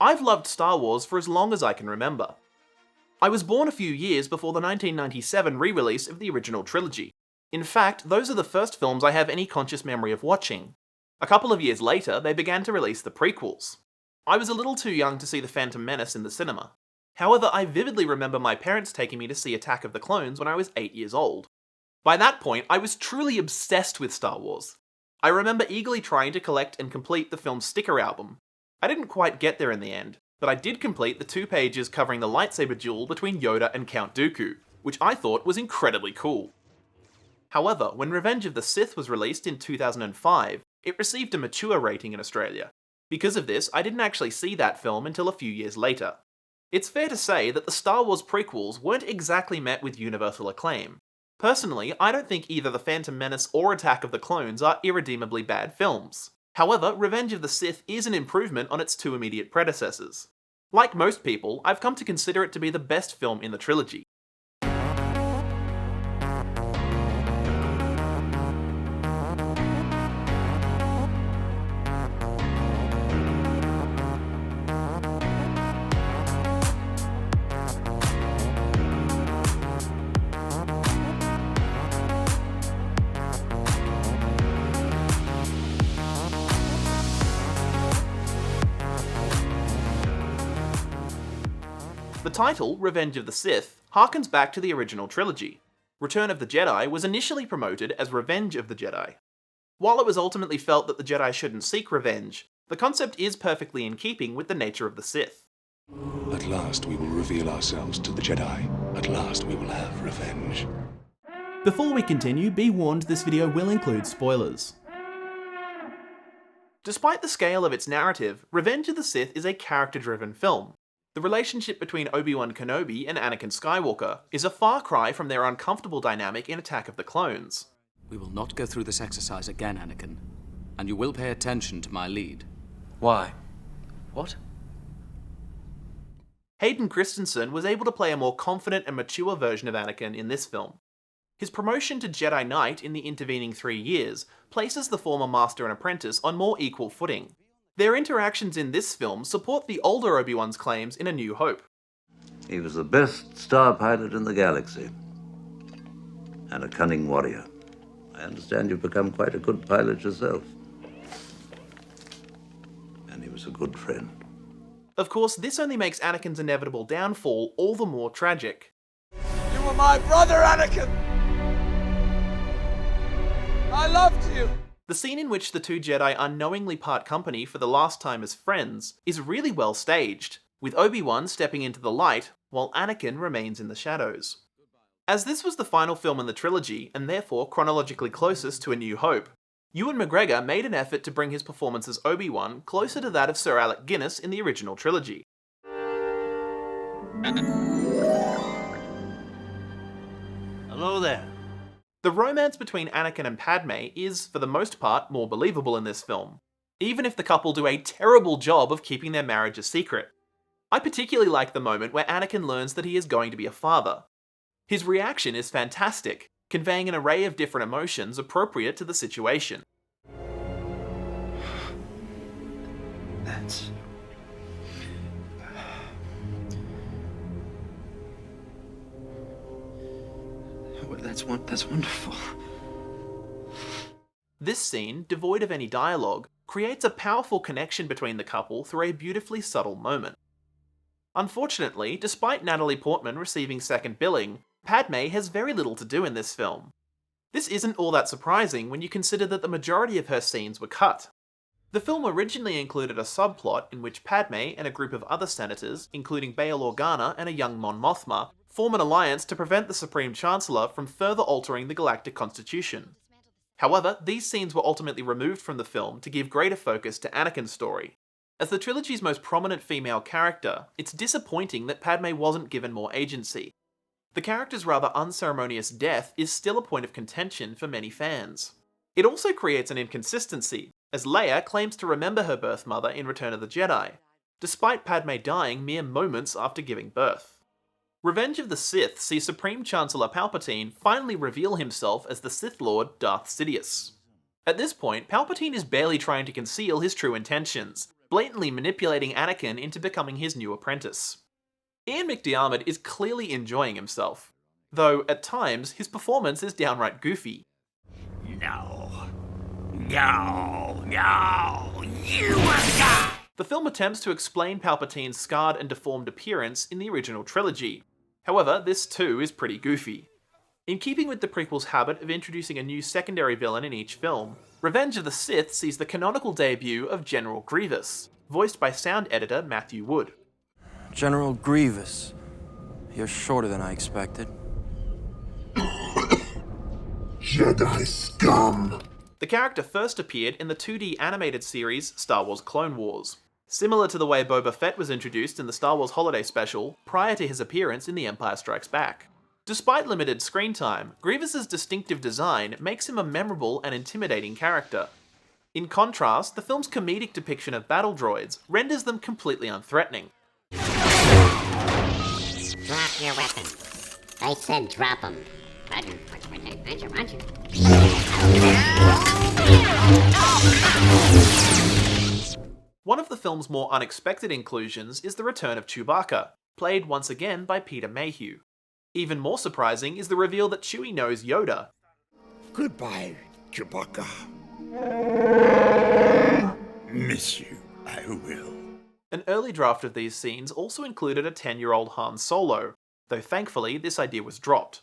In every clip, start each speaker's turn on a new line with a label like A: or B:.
A: I've loved Star Wars for as long as I can remember. I was born a few years before the 1997 re-release of the original trilogy. In fact, those are the first films I have any conscious memory of watching. A couple of years later, they began to release the prequels. I was a little too young to see The Phantom Menace in the cinema. However, I vividly remember my parents taking me to see Attack of the Clones when I was 8 years old. By that point, I was truly obsessed with Star Wars. I remember eagerly trying to collect and complete the film's sticker album. I didn't quite get there in the end, but I did complete the 2 pages covering the lightsaber duel between Yoda and Count Dooku, which I thought was incredibly cool. However, when Revenge of the Sith was released in 2005, it received a mature rating in Australia. Because of this, I didn't actually see that film until a few years later. It's fair to say that the Star Wars prequels weren't exactly met with universal acclaim. Personally, I don't think either The Phantom Menace or Attack of the Clones are irredeemably bad films. However, Revenge of the Sith is an improvement on its 2 immediate predecessors. Like most people, I've come to consider it to be the best film in the trilogy. The title, Revenge of the Sith, harkens back to the original trilogy. Return of the Jedi was initially promoted as Revenge of the Jedi. While it was ultimately felt that the Jedi shouldn't seek revenge, the concept is perfectly in keeping with the nature of the Sith.
B: At last we will reveal ourselves to the Jedi. At last we will have revenge.
C: Before we continue, be warned this video will include spoilers.
A: Despite the scale of its narrative, Revenge of the Sith is a character-driven film. The relationship between Obi-Wan Kenobi and Anakin Skywalker is a far cry from their uncomfortable dynamic in Attack of the Clones.
D: We will not go through this exercise again, Anakin. And you will pay attention to my lead.
E: Why? What?
A: Hayden Christensen was able to play a more confident and mature version of Anakin in this film. His promotion to Jedi Knight in the intervening 3 years places the former Master and Apprentice on more equal footing. Their interactions in this film support the older Obi-Wan's claims in A New Hope.
F: He was the best star pilot in the galaxy, and a cunning warrior. I understand you've become quite a good pilot yourself. And he was a good friend.
A: Of course, this only makes Anakin's inevitable downfall all the more tragic.
E: You were my brother, Anakin! I loved you!
A: The scene in which the 2 Jedi unknowingly part company for the last time as friends is really well staged, with Obi-Wan stepping into the light while Anakin remains in the shadows. As this was the final film in the trilogy, and therefore chronologically closest to A New Hope, Ewan McGregor made an effort to bring his performance as Obi-Wan closer to that of Sir Alec Guinness in the original trilogy.
G: Hello there.
A: The romance between Anakin and Padme is, for the most part, more believable in this film, even if the couple do a terrible job of keeping their marriage a secret. I particularly like the moment where Anakin learns that he is going to be a father. His reaction is fantastic, conveying an array of different emotions appropriate to the situation.
E: That's wonderful.
A: This scene, devoid of any dialogue, creates a powerful connection between the couple through a beautifully subtle moment. Unfortunately, despite Natalie Portman receiving second billing, Padme has very little to do in this film. This isn't all that surprising when you consider that the majority of her scenes were cut. The film originally included a subplot in which Padme and a group of other senators, including Bail Organa and a young Mon Mothma, form an alliance to prevent the Supreme Chancellor from further altering the Galactic Constitution. However, these scenes were ultimately removed from the film to give greater focus to Anakin's story. As the trilogy's most prominent female character, it's disappointing that Padme wasn't given more agency. The character's rather unceremonious death is still a point of contention for many fans. It also creates an inconsistency, as Leia claims to remember her birth mother in Return of the Jedi, despite Padme dying mere moments after giving birth. Revenge of the Sith sees Supreme Chancellor Palpatine finally reveal himself as the Sith Lord Darth Sidious. At this point, Palpatine is barely trying to conceal his true intentions, blatantly manipulating Anakin into becoming his new apprentice. Ian McDiarmid is clearly enjoying himself, though at times his performance is downright goofy.
H: No, you are God!
A: The film attempts to explain Palpatine's scarred and deformed appearance in the original trilogy. However, this too is pretty goofy. In keeping with the prequel's habit of introducing a new secondary villain in each film, Revenge of the Sith sees the canonical debut of General Grievous, voiced by sound editor Matthew Wood.
I: General Grievous. You're shorter than I expected.
B: Jedi scum!
A: The character first appeared in the 2D animated series Star Wars Clone Wars, similar to the way Boba Fett was introduced in the Star Wars Holiday Special prior to his appearance in The Empire Strikes Back. Despite limited screen time, Grievous's distinctive design makes him a memorable and intimidating character. In contrast, the film's comedic depiction of battle droids renders them completely unthreatening.
J: Drop your weapon. I said drop them. Roger.
A: One of the film's more unexpected inclusions is the return of Chewbacca, played once again by Peter Mayhew. Even more surprising is the reveal that Chewie knows Yoda.
B: Goodbye, Chewbacca. Miss you, I will.
A: An early draft of these scenes also included a 10-year-old Han Solo, though thankfully this idea was dropped.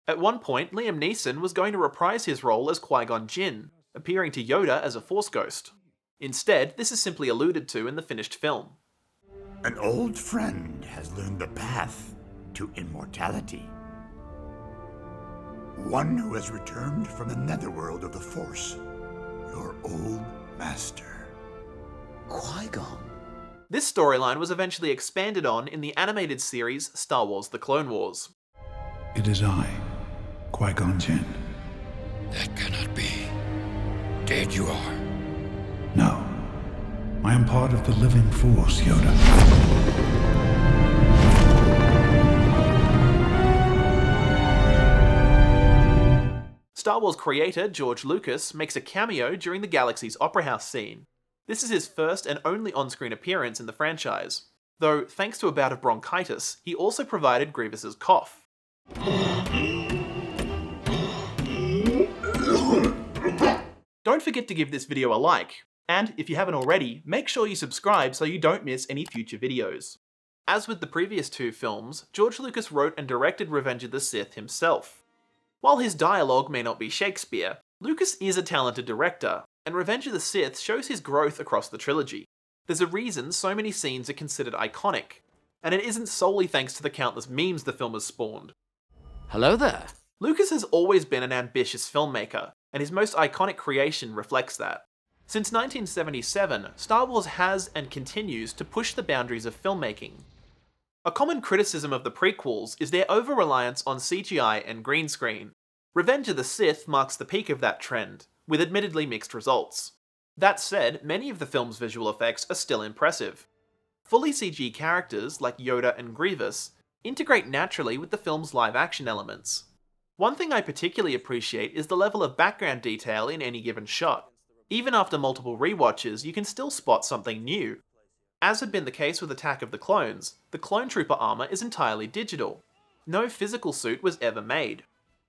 A: At one point, Liam Neeson was going to reprise his role as Qui-Gon Jinn, appearing to Yoda as a Force ghost. Instead, this is simply alluded to in the finished film.
K: An old friend has learned the path to immortality. One who has returned from the netherworld of the Force. Your old master.
I: Qui-Gon.
A: This storyline was eventually expanded on in the animated series Star Wars The Clone Wars.
B: It is I, Qui-Gon Jinn.
K: That cannot be. Dead you are.
B: No, I am part of the living Force, Yoda.
A: Star Wars creator George Lucas makes a cameo during the Galaxy's Opera House scene. This is his first and only on-screen appearance in the franchise, though thanks to a bout of bronchitis, he also provided Grievous's cough. Don't forget to give this video a like, and if you haven't already, make sure you subscribe so you don't miss any future videos. As with the previous two films, George Lucas wrote and directed Revenge of the Sith himself. While his dialogue may not be Shakespeare, Lucas is a talented director, and Revenge of the Sith shows his growth across the trilogy. There's a reason so many scenes are considered iconic, and it isn't solely thanks to the countless memes the film has spawned.
D: Hello there.
A: Lucas has always been an ambitious filmmaker, and his most iconic creation reflects that. Since 1977, Star Wars has and continues to push the boundaries of filmmaking. A common criticism of the prequels is their over-reliance on CGI and green screen. Revenge of the Sith marks the peak of that trend, with admittedly mixed results. That said, many of the film's visual effects are still impressive. Fully CG characters, like Yoda and Grievous, integrate naturally with the film's live-action elements. One thing I particularly appreciate is the level of background detail in any given shot. Even after multiple rewatches, you can still spot something new. As had been the case with Attack of the Clones, the clone trooper armor is entirely digital. No physical suit was ever made.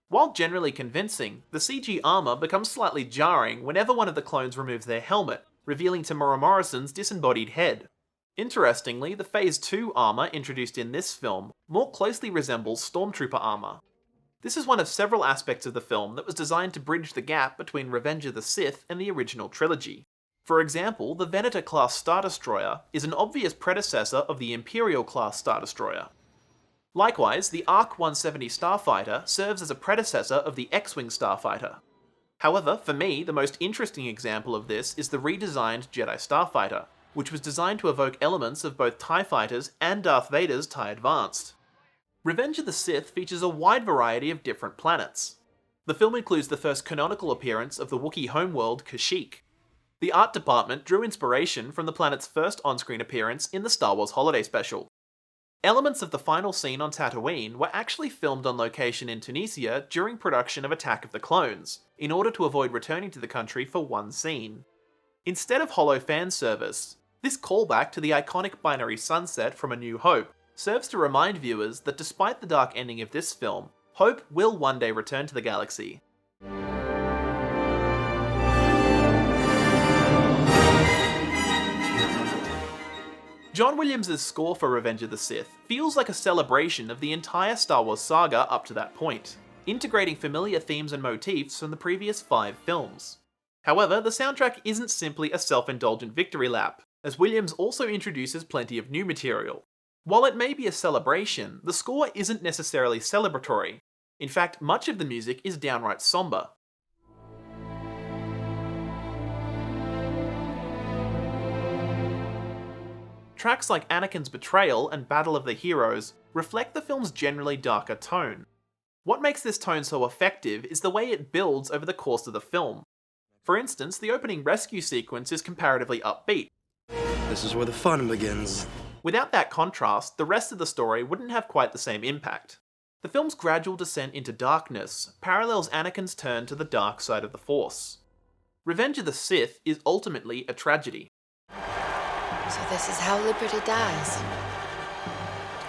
A: While generally convincing, the CG armor becomes slightly jarring whenever one of the clones removes their helmet, revealing Tamora Morrison's disembodied head. Interestingly, the Phase 2 armor introduced in this film more closely resembles Stormtrooper armor. This is one of several aspects of the film that was designed to bridge the gap between Revenge of the Sith and the original trilogy. For example, the Venator-class Star Destroyer is an obvious predecessor of the Imperial-class Star Destroyer. Likewise, the ARC-170 Starfighter serves as a predecessor of the X-Wing Starfighter. However, for me, the most interesting example of this is the redesigned Jedi Starfighter, which was designed to evoke elements of both TIE Fighters and Darth Vader's TIE Advanced. Revenge of the Sith features a wide variety of different planets. The film includes the first canonical appearance of the Wookiee homeworld Kashyyyk. The art department drew inspiration from the planet's first on-screen appearance in the Star Wars Holiday Special. Elements of the final scene on Tatooine were actually filmed on location in Tunisia during production of Attack of the Clones, in order to avoid returning to the country for one scene. Instead of hollow fan service, This callback to the iconic binary sunset from A New Hope serves to remind viewers that despite the dark ending of this film, Hope will one day return to the galaxy. John Williams' score for Revenge of the Sith feels like a celebration of the entire Star Wars saga up to that point, integrating familiar themes and motifs from the previous 5 films. However, the soundtrack isn't simply a self-indulgent victory lap, as Williams also introduces plenty of new material. While it may be a celebration, the score isn't necessarily celebratory. In fact, much of the music is downright somber. Tracks like Anakin's Betrayal and Battle of the Heroes reflect the film's generally darker tone. What makes this tone so effective is the way it builds over the course of the film. For instance, the opening rescue sequence is comparatively upbeat.
I: This is where the fun begins.
A: Without that contrast, the rest of the story wouldn't have quite the same impact. The film's gradual descent into darkness parallels Anakin's turn to the dark side of the Force. Revenge of the Sith is ultimately a tragedy.
L: So this is how liberty dies.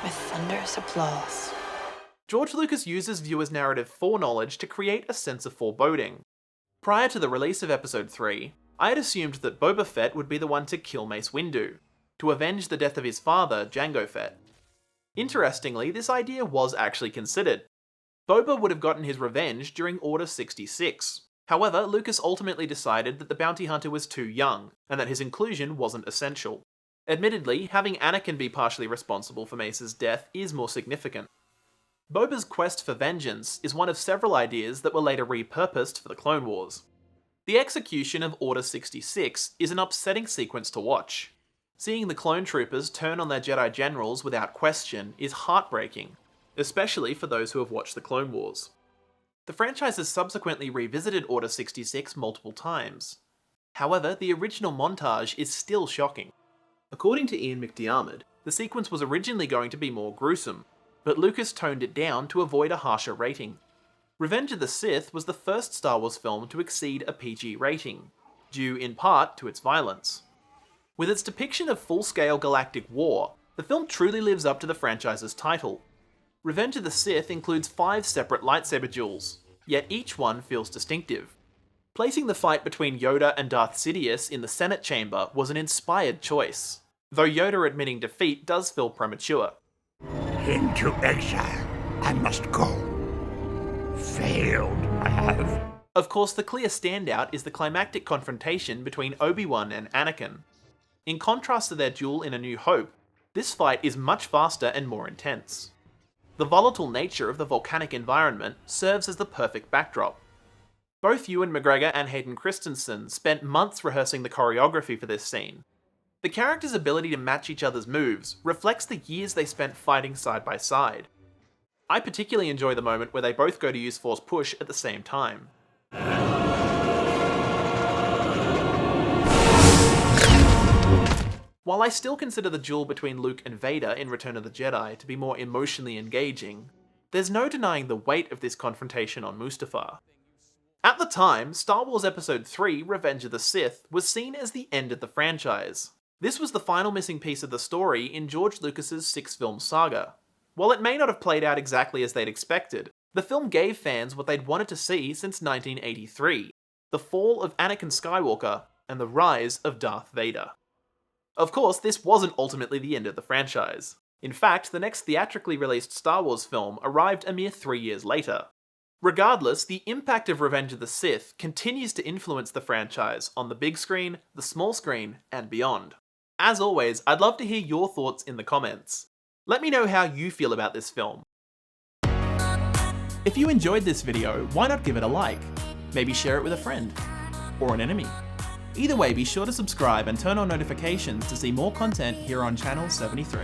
L: With thunderous applause.
A: George Lucas uses viewers' narrative foreknowledge to create a sense of foreboding. Prior to the release of Episode 3, I had assumed that Boba Fett would be the one to kill Mace Windu, to avenge the death of his father, Jango Fett. Interestingly, this idea was actually considered. Boba would have gotten his revenge during Order 66. However, Lucas ultimately decided that the bounty hunter was too young, and that his inclusion wasn't essential. Admittedly, having Anakin be partially responsible for Mace's death is more significant. Boba's quest for vengeance is one of several ideas that were later repurposed for the Clone Wars. The execution of Order 66 is an upsetting sequence to watch. Seeing the clone troopers turn on their Jedi generals without question is heartbreaking, especially for those who have watched the Clone Wars. The franchise has subsequently revisited Order 66 multiple times. However, the original montage is still shocking. According to Ian McDiarmid, the sequence was originally going to be more gruesome, but Lucas toned it down to avoid a harsher rating. Revenge of the Sith was the first Star Wars film to exceed a PG rating, due in part to its violence. With its depiction of full-scale galactic war, the film truly lives up to the franchise's title. Revenge of the Sith includes 5 separate lightsaber duels, yet each one feels distinctive. Placing the fight between Yoda and Darth Sidious in the Senate chamber was an inspired choice, though Yoda admitting defeat does feel premature.
K: Into exile I must go. Failed I have.
A: Of course, the clear standout is the climactic confrontation between Obi-Wan and Anakin. In contrast to their duel in A New Hope, this fight is much faster and more intense. The volatile nature of the volcanic environment serves as the perfect backdrop. Both Ewan McGregor and Hayden Christensen spent months rehearsing the choreography for this scene. The characters' ability to match each other's moves reflects the years they spent fighting side by side. I particularly enjoy the moment where they both go to use Force Push at the same time. While I still consider the duel between Luke and Vader in Return of the Jedi to be more emotionally engaging, there's no denying the weight of this confrontation on Mustafar. At the time, Star Wars Episode 3, Revenge of the Sith, was seen as the end of the franchise. This was the final missing piece of the story in George Lucas's 6-film saga. While it may not have played out exactly as they'd expected, the film gave fans what they'd wanted to see since 1983, the fall of Anakin Skywalker and the rise of Darth Vader. Of course, this wasn't ultimately the end of the franchise. In fact, the next theatrically released Star Wars film arrived a mere 3 years later. Regardless, the impact of Revenge of the Sith continues to influence the franchise on the big screen, the small screen, and beyond. As always, I'd love to hear your thoughts in the comments. Let me know how you feel about this film.
C: If you enjoyed this video, why not give it a like? Maybe share it with a friend. Or an enemy. Either way, be sure to subscribe and turn on notifications to see more content here on Channel 73.